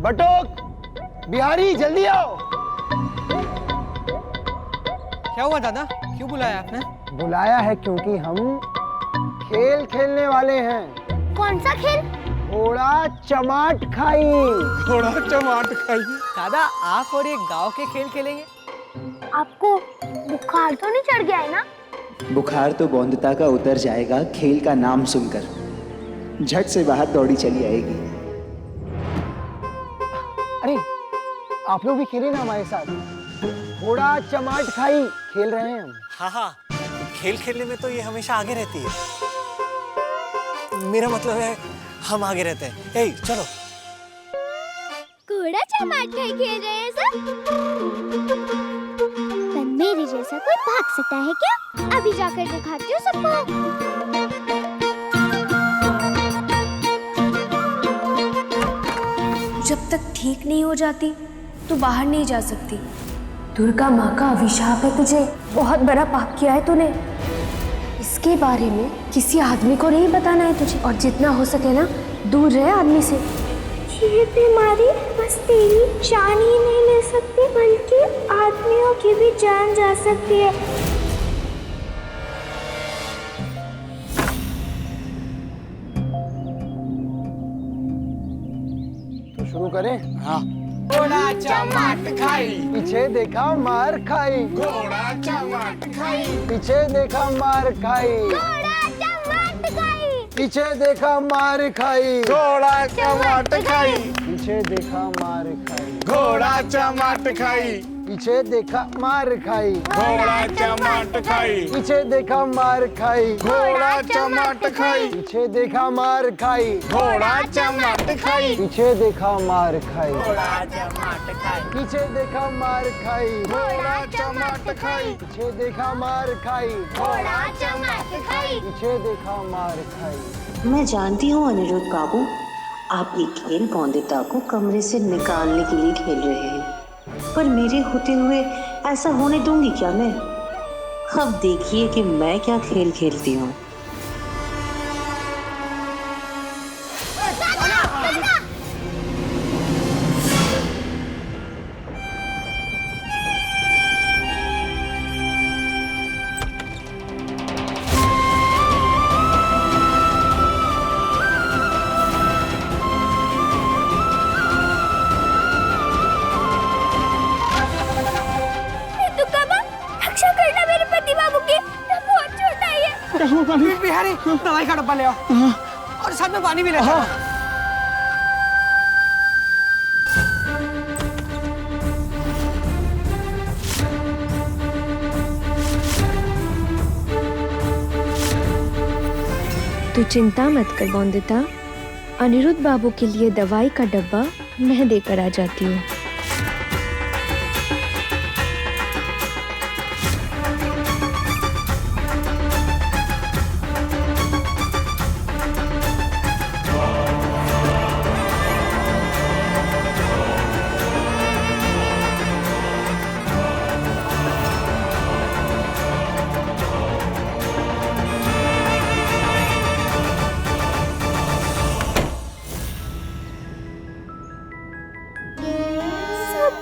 बटोक, बिहारी जल्दी आओ। क्या हुआ दादा, क्यों बुलाया आपने? बुलाया है क्योंकि हम खेल खेलने वाले हैं। कौन सा खेल? घोड़ा चमाट खाई। घोड़ा चमाट खाई। दादा आप और ये गांव के खेल खेलेंगे? आपको बुखार तो नहीं चढ़ गया है ना? बुखार तो बौंदता का उतर जाएगा खेल का नाम सुनकर। झट से बाहर दौड़ी चली आएगी। अरे आप लोग भी खेले ना हमारे साथ। घोड़ा चमाट खाई खेल रहे हैं हम। हाँ हाँ, खेल खेलने में तो ये हमेशा आगे रहती है। मेरा मतलब है हम आगे रहते हैं। ए, चलो। घोड़ा चमाट खाई खेल रहे हैं सब। पर मेरे जैसा कोई भाग सकता है क्या? अभी जाकर दिखाती हूँ सबको। जब तक ठीक नहीं हो जाती तो बाहर नहीं जा सकती। दुर्गा माँ का अभिशाप है तुझे। बहुत बड़ा पाप किया है तूने। इसके बारे में किसी आदमी को नहीं बताना है तुझे, और जितना हो सके ना दूर रहे आदमी से। ये बीमारी बस तेरी जान ही नहीं ले सकती, बल्कि आदमियों की भी जान जा सकती है। तो शुरू करें? हाँ। घोड़ा चमाट खाई, पीछे देखा मार खाई। घोड़ा चमाट खाई। पीछे देखा मार खाई। घोड़ा चमाट खाई। पीछे देखा मार खाई। घोड़ा चमाट खाई। पीछे देखा मार खाई। घोड़ा चमाट खाई। पीछे देखा मार खाई। घोड़ा चमाट खाई। पीछे देखा मार खाई। घोड़ा चमाट खाई। पीछे देखा मार खाई। घोड़ा चमाट खाई। पीछे देखा मार खाई। घोड़ा चमाट खाई। पीछे देखा मार खाई। घोड़ा चमाट खाई। पीछे देखा मार खाई। घोड़ा चमाट खाई। पीछे देखा मार खाई। मैं जानती हूँ अनिरुद्ध बाबू, आप ये खेल बौंदिता को कमरे से निकालने के लिए खेल रहे हैं, पर मेरे होते हुए ऐसा होने दूंगी क्या मैं? अब देखिए कि मैं क्या खेल खेलती हूँ। बिहारी दवाई का डब्बा ले आओ, और साथ में पानी भी ले आओ। तू चिंता मत कर बौंदिता, अनिरुद्ध बाबू के लिए दवाई का डब्बा मैं देकर आ जाती हूँ।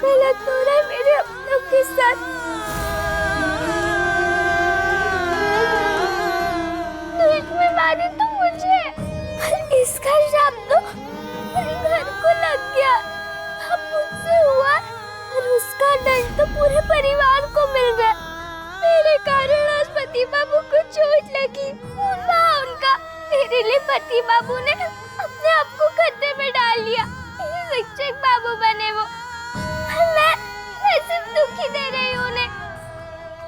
गलत हो रहा है मेरे अपनों के साथ। दूध में मारी तो मुझे, पर इसका श्राप तो पूरे घर को लग गया। अब मुझसे हुआ और उसका दंड तो पूरे परिवार को मिल गया। मेरे कारण आज पति बाबू को चोट लगी। खून बहा उनका। मेरे लिए पति बाबू ने अपने आप को खतरे में डाल लिया। शिक्षक बाबू बने वो, मैं सिर्फ दुखी दे रही हूँ उन्हें।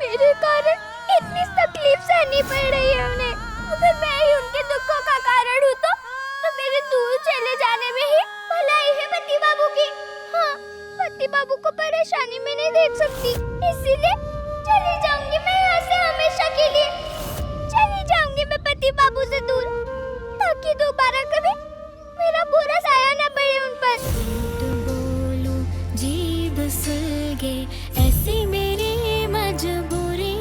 मेरे कारण इतनी तकलीफ सहनी पड़ रही है उन्हें। अगर मैं ही उनके दुखों का कारण हूँ तो मेरे दूर चले जाने में ही भलाई है पति बाबू की। हाँ, पति बाबू को परेशानी में नहीं देख सकती, इसीलिए चली जाऊंगी मैं यहाँ से हमेशा के लिए। चली जाऊंगी मैं पति बाबू से दूर, ताकि दोबारा कभी मेरा बुरा साया न पड़े उन पर। ऐसी मेरी मजबूरी,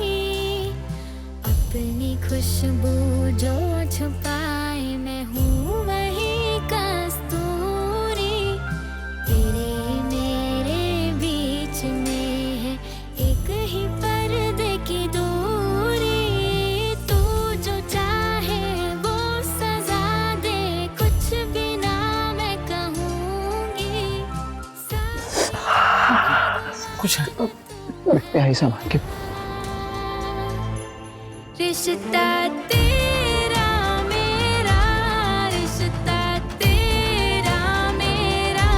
अपनी खुशबू जो छुपाए मैं हूँ वही कस्तूरी। प्यारी सामान के रिश्ता तेरा मेरा, रिश्ता तेरा मेरा,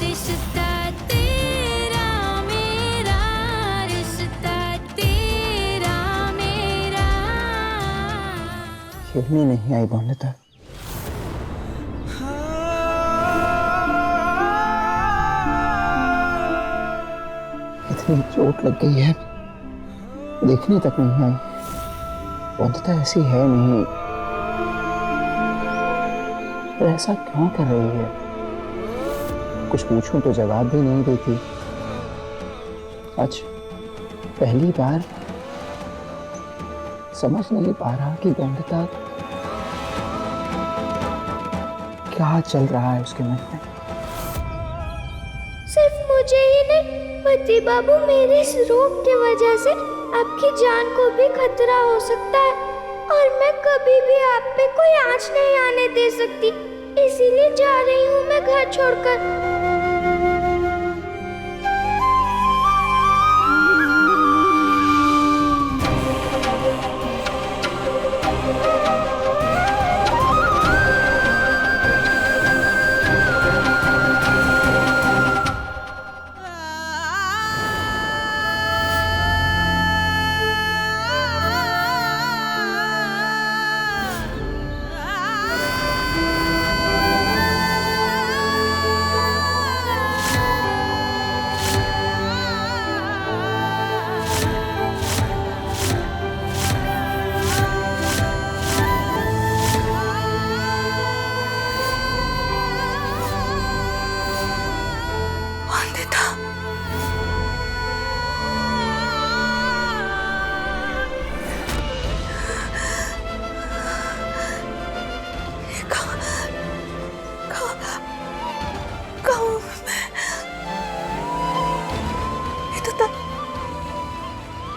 रिश्ता तेरा मेरा, रिश्ता तेरा मेरा। खेलने नहीं आई बोंदता। इतनी चोट लग गई है, देखने तक नहीं आई। बोंदता ऐसी है नहीं, पर ऐसा क्यों कर रही है? कुछ पूछूं तो जवाब भी नहीं देती। आज पहली बार समझ नहीं पा रहा कि बोंदता क्या चल रहा है उसके मन में। सिर्फ मुझे ही नहीं, पति बाबू, मेरे इस रोग की वजह से आपकी जान को भी खतरा हो सकता है, और मैं कभी भी आप पे कोई आंच नहीं आने दे सकती। इसीलिए जा रही हूँ मैं घर छोड़कर।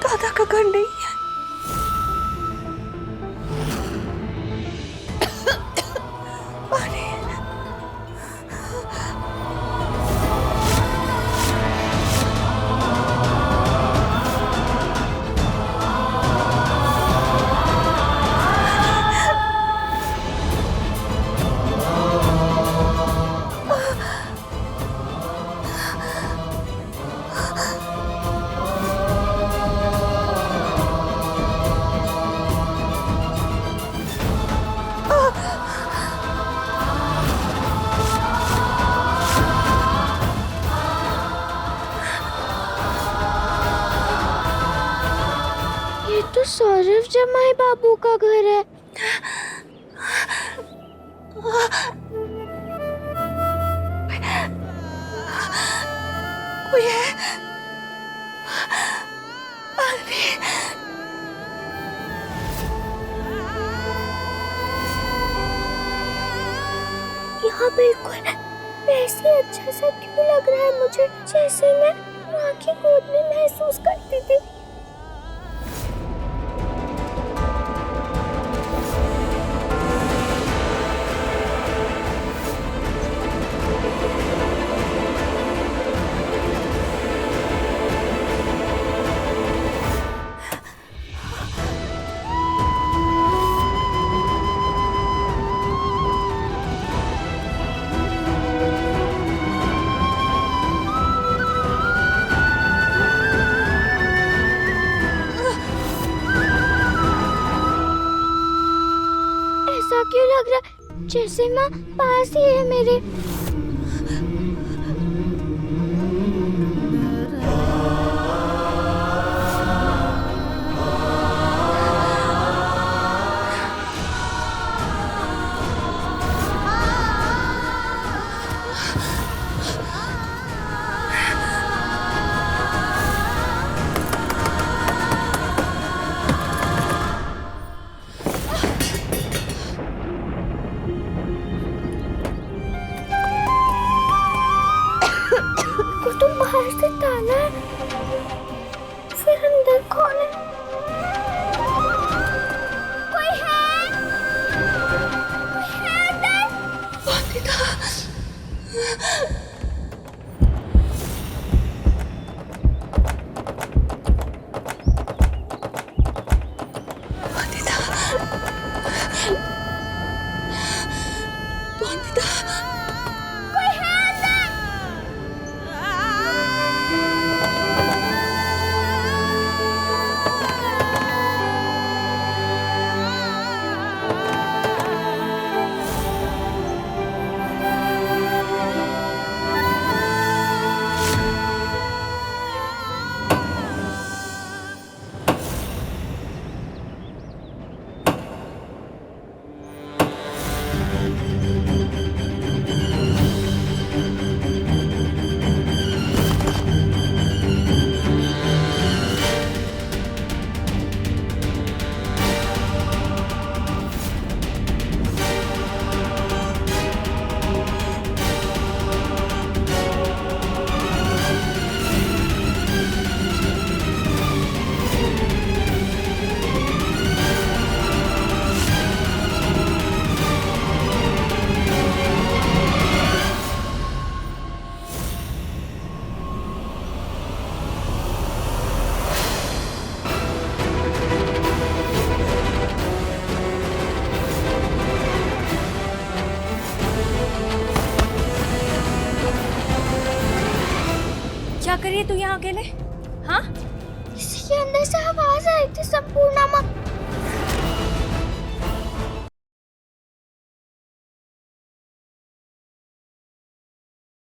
दादा का घर नहीं है। पानी। ये तो सौरभ जमाई बाबू का घर है। कोई है? यहाँ बिल्कुल वैसे अच्छा सा क्यों लग रहा है मुझे, जैसे मैं माँ की गोद में महसूस करती थी। ऐसा क्यों लग रहा है जैसे माँ पास ही है मेरे। रही है तू यहाँ अकेले?